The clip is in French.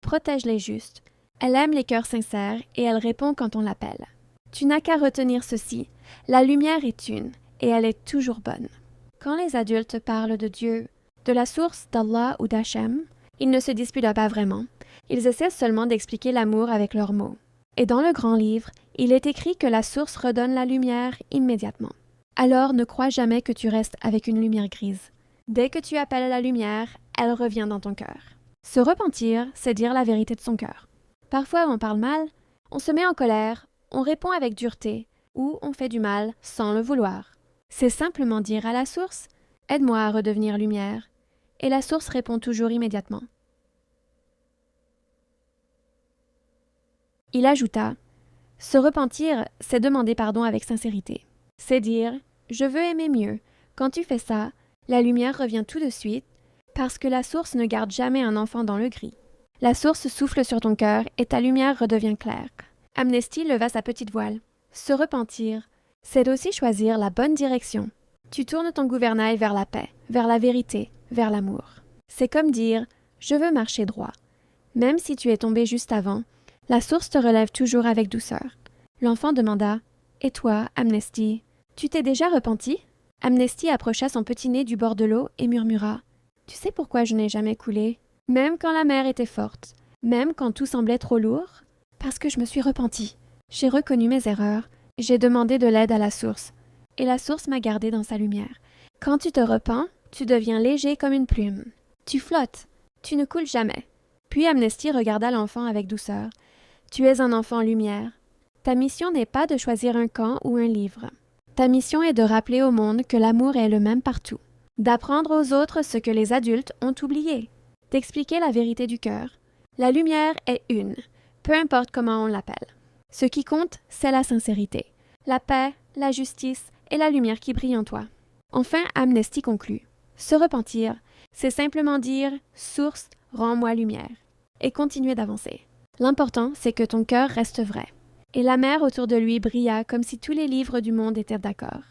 protège les justes, elle aime les cœurs sincères et elle répond quand on l'appelle. Tu n'as qu'à retenir ceci, la lumière est une, et elle est toujours bonne. Quand les adultes parlent de Dieu, de la source d'Allah ou d'Hachem, ils ne se disputent pas vraiment. Ils essaient seulement d'expliquer l'amour avec leurs mots. Et dans le grand livre, il est écrit que la source redonne la lumière immédiatement. Alors ne crois jamais que tu restes avec une lumière grise. Dès que tu appelles la lumière, elle revient dans ton cœur. Se repentir, c'est dire la vérité de son cœur. Parfois on parle mal, on se met en colère, on répond avec dureté, ou on fait du mal sans le vouloir. C'est simplement dire à la source « Aide-moi à redevenir lumière », et la source répond toujours immédiatement. Il ajouta « Se repentir, c'est demander pardon avec sincérité. C'est dire « Je veux aimer mieux ». Quand tu fais ça, la lumière revient tout de suite, parce que la source ne garde jamais un enfant dans le gris. La source souffle sur ton cœur et ta lumière redevient claire. Amnesty leva sa petite voile. Se repentir, c'est aussi choisir la bonne direction. Tu tournes ton gouvernail vers la paix, vers la vérité, vers l'amour. C'est comme dire « Je veux marcher droit ». Même si tu es tombé juste avant, la source te relève toujours avec douceur. L'enfant demanda « Et toi, Amnesty, tu t'es déjà repenti ?» Amnesty approcha son petit nez du bord de l'eau et murmura « Tu sais pourquoi je n'ai jamais coulé? Même quand la mer était forte, même quand tout semblait trop lourd? Parce que je me suis repenti. J'ai reconnu mes erreurs, j'ai demandé de l'aide à la source, et la source m'a gardé dans sa lumière. Quand tu te repens, tu deviens léger comme une plume. Tu flottes, tu ne coules jamais. » Puis Amnesty regarda l'enfant avec douceur. « Tu es un enfant lumière. Ta mission n'est pas de choisir un camp ou un livre. Ta mission est de rappeler au monde que l'amour est le même partout, d'apprendre aux autres ce que les adultes ont oublié, d'expliquer la vérité du cœur. La lumière est une, peu importe comment on l'appelle. Ce qui compte, c'est la sincérité, la paix, la justice et la lumière qui brille en toi. » Enfin, Amnesty conclut. Se repentir, c'est simplement dire « Source, rends-moi lumière » et continuer d'avancer. L'important, c'est que ton cœur reste vrai. Et la mer autour de lui brilla comme si tous les livres du monde étaient d'accord.